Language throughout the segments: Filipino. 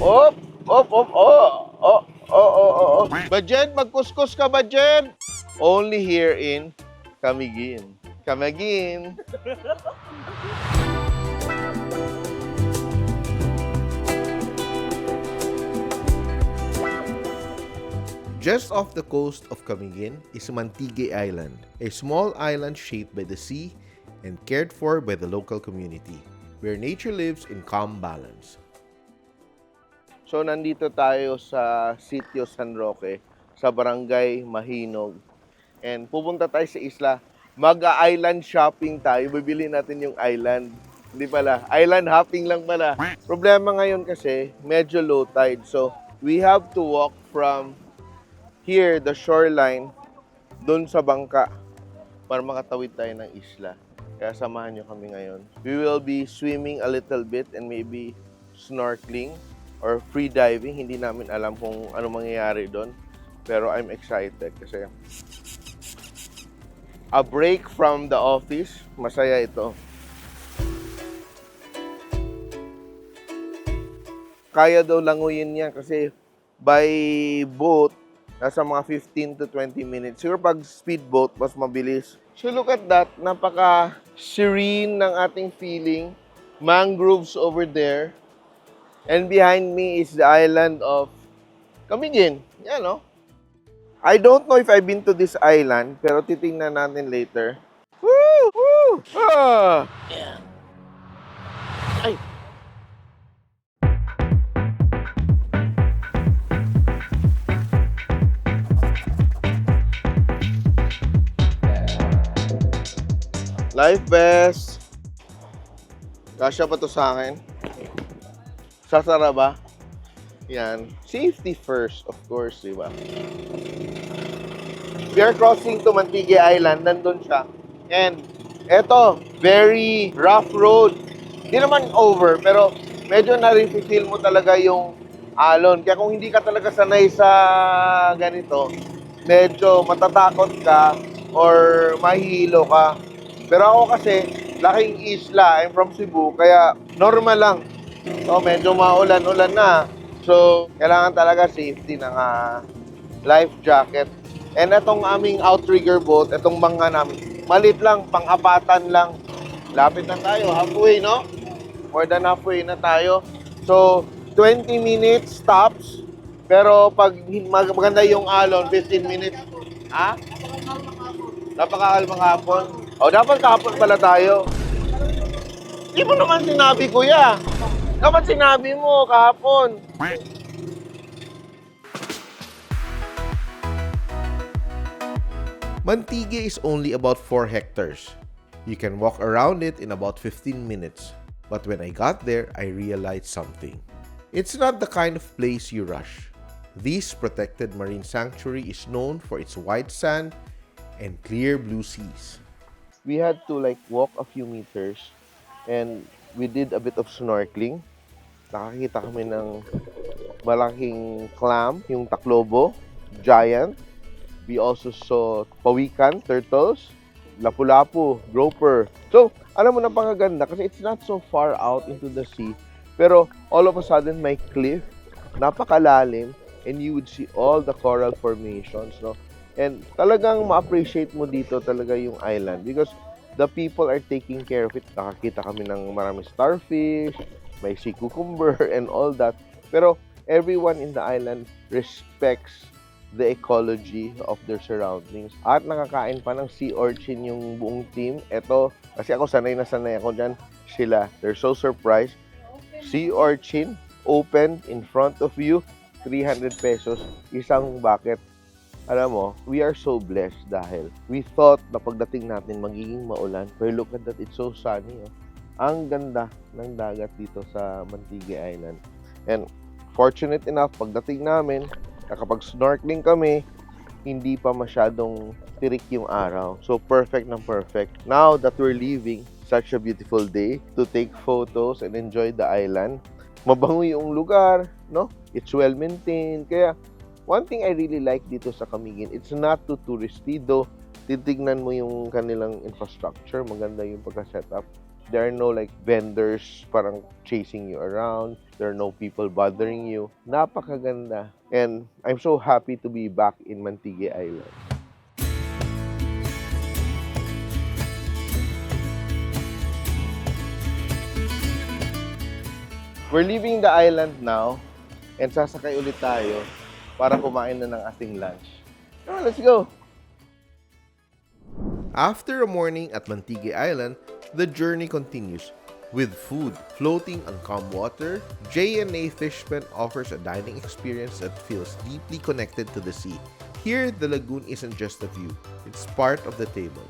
Op! Op! Op! Oh! Oh! Oh! Oh! Oh! Oh! Bajen, magkuskus ka, Bajen! Only here in Camiguin. Camiguin. Just off the coast of Camiguin is Mantigue Island, a small island shaped by the sea and cared for by the local community, where nature lives in calm balance. So nandito tayo sa Sitio San Roque, sa Barangay Mahinog. And pupunta tayo sa isla. Mag-island shopping tayo. Bibili natin yung island. Hindi pala. Island hopping lang pala. Problema ngayon kasi, medyo low tide. So, we have to walk from here, the shoreline, dun sa bangka para makatawid tayo ng isla. Kaya samahan nyo kami ngayon. We will be swimming a little bit and maybe snorkeling or free diving. Hindi namin alam kung ano mangyayari doon. Pero I'm excited kasi a break from the office. Masaya ito. Kaya daw languyin niya kasi by boat, nasa mga 15 to 20 minutes. Siguro pag speedboat, mas mabilis. So look at that. Napaka-serene ng ating feeling. Mangroves over there. And behind me is the island of Camiguin. Yan, no? I don't know if I've been to this island, pero titingnan natin later. Woo! Woo! Ah! Yeah. Ay! Life vest. Kasya pa to sa akin? Sasara ba? Yan. Safety first, of course, di ba? We are crossing to Mantigue Island. Nandun siya. And, eto, very rough road. Hindi naman over, pero medyo na-feel mo talaga yung alon. Kaya kung hindi ka talaga sanay sa ganito, medyo matatakot ka or mahihilo ka. Pero ako kasi, laking isla. I'm from Cebu, kaya normal lang. So, medyo maulan-ulan na. So, kailangan talaga safety ng life jacket. And itong aming outrigger boat, itong bangka namin, malit lang, pang-apatan lang. Lapit na tayo, halfway, no? More than halfway na tayo. So, 20 minutes stops. Pero pag maganda yung alon, 15 minutes. Ha? Napakakalmang hapon. O, dapat kahapon pala tayo. Hindi mo naman sinabi, kuya. Dapat sinabi mo kahapon. Mantigue is only about 4 hectares. You can walk around it in about 15 minutes. But when I got there, I realized something. It's not the kind of place you rush. This protected marine sanctuary is known for its white sand and clear blue seas. We had to walk a few meters and we did a bit of snorkeling. Nakakita kami ng malaking clam, yung taklobo, giant. We also saw pawikan, turtles, lapu-lapu, grouper. So, alam mo na pangaganda kasi it's not so far out into the sea. Pero all of a sudden may cliff, napakalalim, and you would see all the coral formations, no? And talagang ma-appreciate mo dito talaga yung island because the people are taking care of it. Nakakita kami ng maraming starfish, may sea cucumber and all that. Pero everyone in the island respects the ecology of their surroundings. At nakakain pa ng sea urchin yung buong team. Ito, kasi ako sanay na sanay ako dyan. Sila, they're so surprised. Sea urchin, open in front of you, 300 pesos, isang bucket. Alam mo, we are so blessed dahil we thought na pagdating natin magiging maulan. But look at that, it's so sunny. Oh. Ang ganda ng dagat dito sa Mantigue Island. And fortunate enough, pagdating namin, kapag snorkeling kami, hindi pa masyadong tirik yung araw. So, perfect ng perfect. Now that we're leaving, such a beautiful day to take photos and enjoy the island. Mabango yung lugar, no? It's well maintained. Kaya, one thing I really like dito sa Camiguin, it's not too touristy, though titignan mo yung kanilang infrastructure, maganda yung pagka-setup. There are no like vendors parang chasing you around. There are no people bothering you. Napakaganda. And I'm so happy to be back in Mantigue Island. We're leaving the island now and sasakay ulit tayo para kumain na ng ating lunch. Come on, let's go! After a morning at Mantigue Island, the journey continues. With food floating on calm water, J&A Fishpen offers a dining experience that feels deeply connected to the sea. Here, the lagoon isn't just a view, it's part of the table.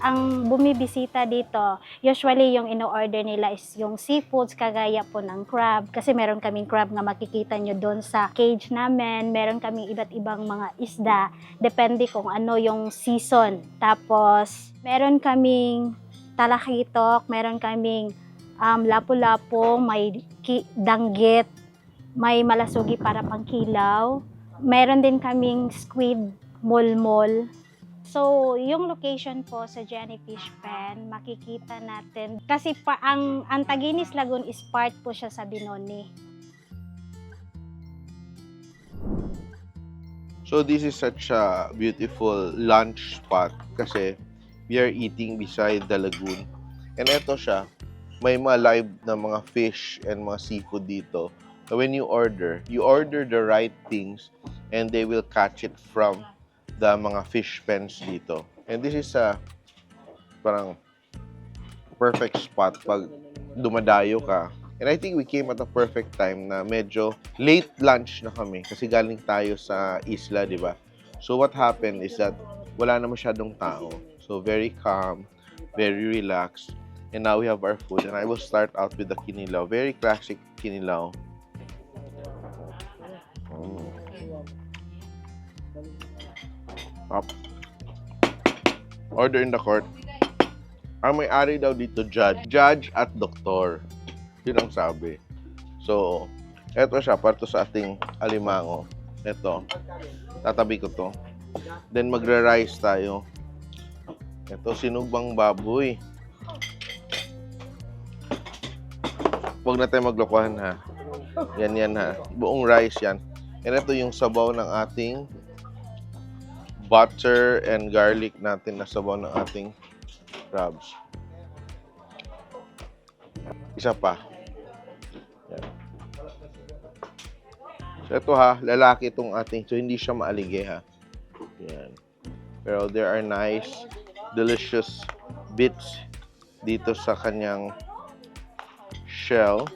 Ang bumibisita dito, usually yung ino-order nila is yung seafoods, kagaya po ng crab. Kasi meron kaming crab na makikita nyo doon sa cage namin. Meron kaming iba't ibang mga isda. Depende kung ano yung season. Tapos, meron kaming talakitok, meron kaming lapu-lapu, may danggit, may malasugi para pangkilaw. Meron din kaming squid, mulmol. So, yung location po sa J&A Fishpen, makikita natin. Kasi ang Taguinis Lagoon is part po siya sa Binoni. So this is such a beautiful lunch spot kasi we are eating beside the lagoon. And eto siya, may mga live na mga fish and mga seafood dito. When you order the right things and they will catch it from the mga fish pens dito. And this is a parang perfect spot pag dumadayo ka. And I think we came at a perfect time na medyo late lunch na kami kasi galing tayo sa isla, di ba? So what happened is that wala na masyadong tao. So very calm, very relaxed. And now we have our food. And I will start out with the kinilaw. Very classic kinilaw. Up. Order in the court. Ang may-ari daw dito, judge at doktor. Yun ang sabi. So, eto siya, para to sa ating alimango. Eto, tatabi ko to. Then, magra-rice tayo. Eto, sinugbang baboy. Huwag na tayo maglokohan, ha. Yan, ha. Buong rice yan. And ito yung sabaw ng ating butter and garlic natin na sabaw ng ating crabs. Isa pa. Yan. So ito ha, lalaki itong ating, so hindi siya maalige ha. Yan. Pero there are nice, delicious bits dito sa kanyang shell.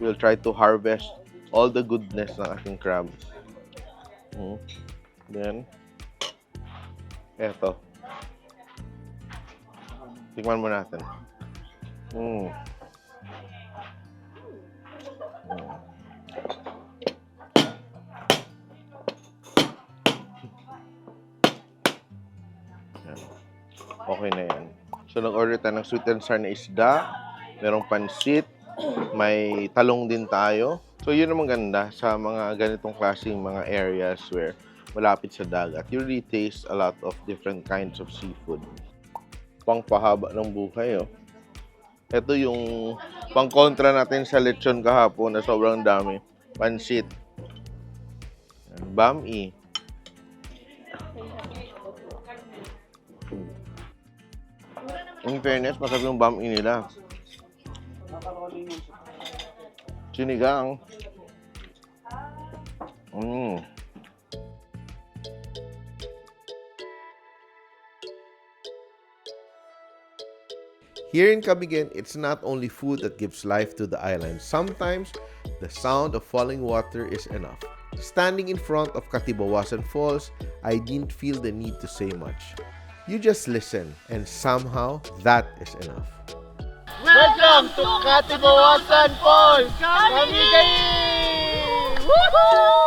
We'll try to harvest all the goodness ng ating crab. Then, eto. Tikman mo natin. Okay na yan. So, nag-order tayo ng sweet and sour na isda. Merong pansit. May talong din tayo. So, yun ang maganda sa mga ganitong klaseng mga areas where malapit sa dagat. You really taste a lot of different kinds of seafood. Pangpahaba ng buhay, oh. Ito yung pangkontra natin sa lechon kahapon na sobrang dami. Pansit. Bami. In fairness, masarap yung bami nila. Sinigang. Here in Camigen, it's not only food that gives life to the island. Sometimes, the sound of falling water is enough. Standing in front of Katibawasan Falls, I didn't feel the need to say much. You just listen, and somehow, that is enough. Welcome to Katibawasan Falls! Camigen! Woohoo!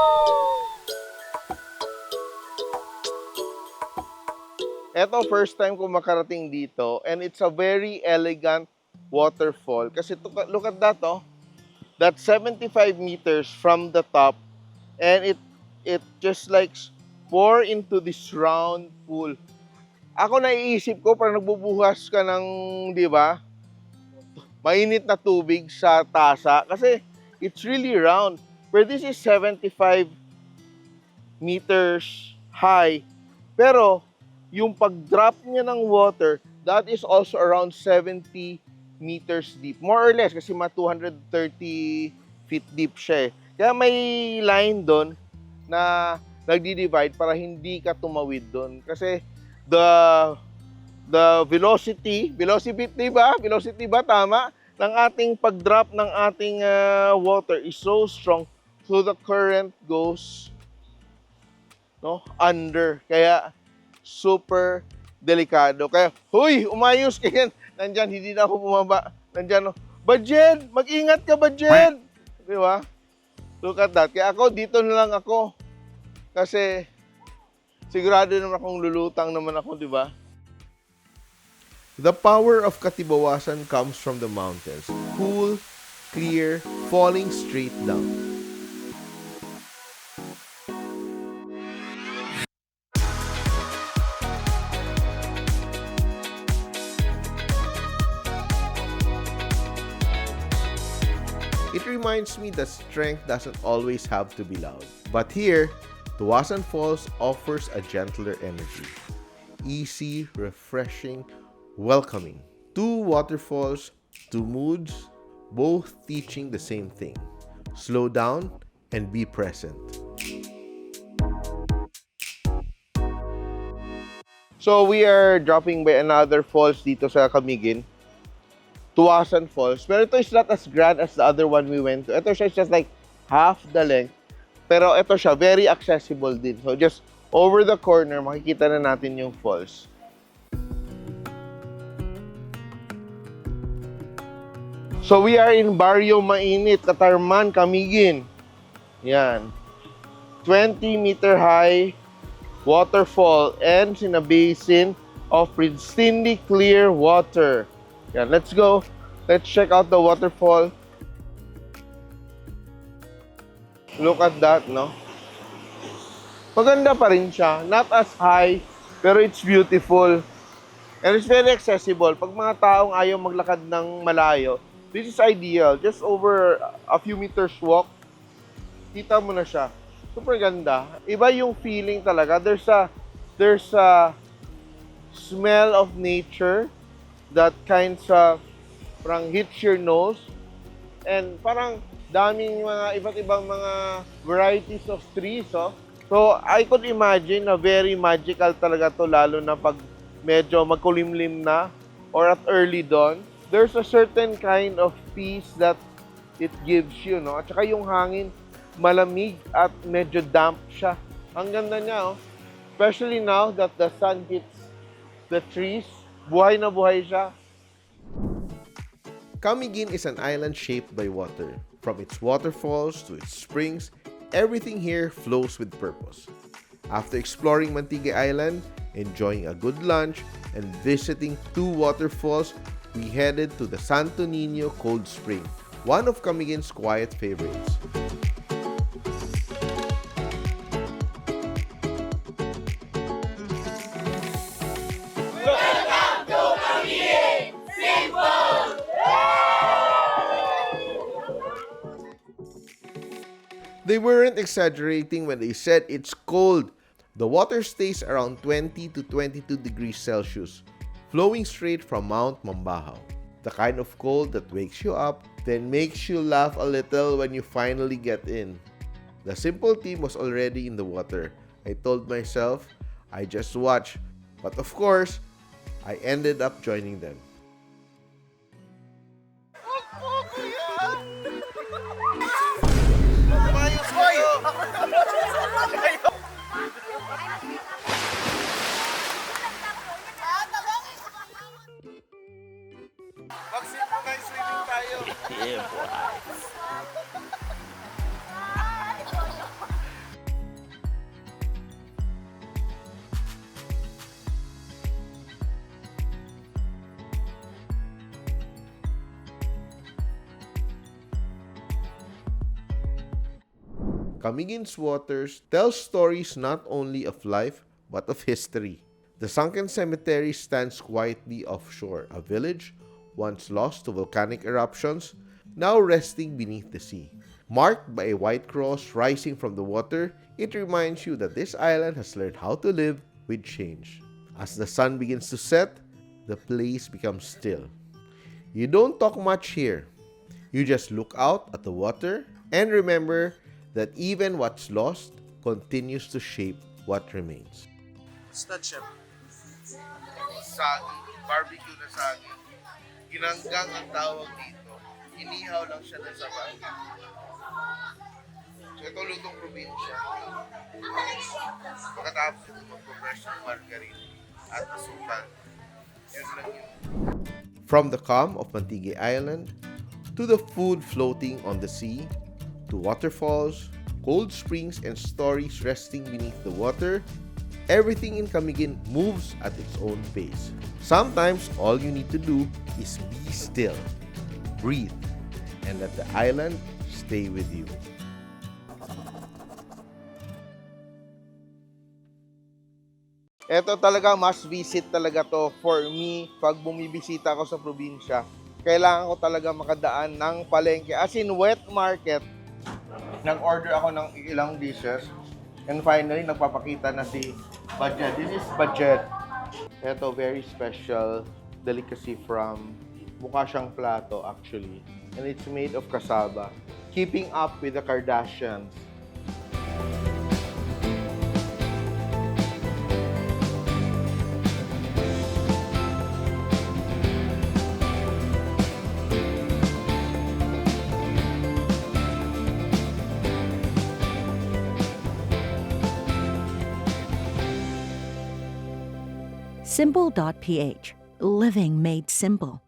Eto, first time ko makarating dito, and it's a very elegant waterfall. Kasi look at that, oh. That's 75 meters from the top, and it just like pour into this round pool. Ako naiisip ko, parang nagbubuhas ka ng, di ba, mainit na tubig sa tasa. Kasi it's really round. But this is 75 meters high. Pero yung pag-drop niya ng water, that is also around 70 meters deep. More or less, kasi mga 230 feet deep siya eh. Kaya may line doon na nagdi-divide para hindi ka tumawid doon. Kasi the velocity ba tama? Ng ating pag-drop ng ating water is so strong, so the current goes under. Kaya super delikado. Kaya, huy, umayos ka yan. Nandyan, hindi na ako bumaba. Nandyan, Bajen, mag-ingat ka, Bajen. Di ba? Look at that. Kaya ako, dito na lang ako. Kasi, sigurado naman akong lulutang naman ako, di ba? The power of Katibawasan comes from the mountains. Cool, clear, falling straight down. It reminds me that strength doesn't always have to be loud. But here, Tawasan Falls offers a gentler energy. Easy, refreshing, welcoming. Two waterfalls, two moods, both teaching the same thing. Slow down and be present. So, we are dropping by another falls dito sa Camiguin. Tawasan Falls. Pero ito is not as grand as the other one we went to. Ito siya is just like half the length. Pero ito siya, very accessible din. So, just over the corner, makikita na natin yung falls. So, we are in Barrio Mainit, Catarman, Camiguin. Yan. 20-meter high waterfall ends in a basin of pristinely clear water. Yan, let's go. Let's check out the waterfall. Look at that, no? Maganda pa rin siya. Not as high, pero it's beautiful. And it's very accessible. Pag mga taong ayaw maglakad ng malayo, this is ideal. Just over a few meters walk, kita mo na siya. Super ganda. Iba yung feeling talaga. There's a smell of nature that kind of parang hits your nose. And parang daming mga iba't ibang mga varieties of trees. Oh. So, I could imagine na very magical talaga to, lalo na pag medyo magkulimlim na or at early dawn. There's a certain kind of peace that it gives you, no? At saka yung hangin, malamig at medyo damp siya. Ang ganda niya, oh. Especially now that the sun hits the trees. Buhay na buhay siya. Camiguin is an island shaped by water. From its waterfalls to its springs, everything here flows with purpose. After exploring Mantigay Island, enjoying a good lunch, and visiting two waterfalls, we headed to the Santo Niño Cold Spring, one of Camiguin's quiet favorites. They weren't exaggerating when they said it's cold. The water stays around 20 to 22 degrees Celsius, flowing straight from Mount Mambahaw. The kind of cold that wakes you up, then makes you laugh a little when you finally get in. The simple team was already in the water. I told myself, I just watch. But of course, I ended up joining them. Mag-synchronized swimming tayo. Yeah, boy. Camiguin's waters tell stories not only of life but of history. The sunken cemetery stands quietly offshore, a village once lost to volcanic eruptions, now resting beneath the sea. Marked by a white cross rising from the water, it reminds you that this island has learned how to live with change. As the sun begins to set, the place becomes still. You don't talk much here. You just look out at the water and remember that even what's lost continues to shape what remains. Stud chef. Saging. Barbecue na saging. Ginanggang ang tawag dito. Inihaw lang siya ng sabaw. So ito lutong probinsya. Pagkatapos ito mag-progress ng margarine at asukal. Yun lang yun. From the calm of Mantigue Island, to the food floating on the sea, to waterfalls, cold springs, and stories resting beneath the water, everything in Camiguin moves at its own pace. Sometimes all you need to do is be still, breathe, and let the island stay with you. Ito talaga, must visit talaga to for me pag bumibisita ako sa probinsya. Kailangan ko talaga makadaan ng palengke. As in, wet market. Nag-order ako ng ilang dishes. And finally, nagpapakita na si Budget. This is Budget. Ito, very special delicacy from, mukha siyang plato actually. And it's made of cassava. Keeping up with the Kardashians. Simple.ph. Living made simple.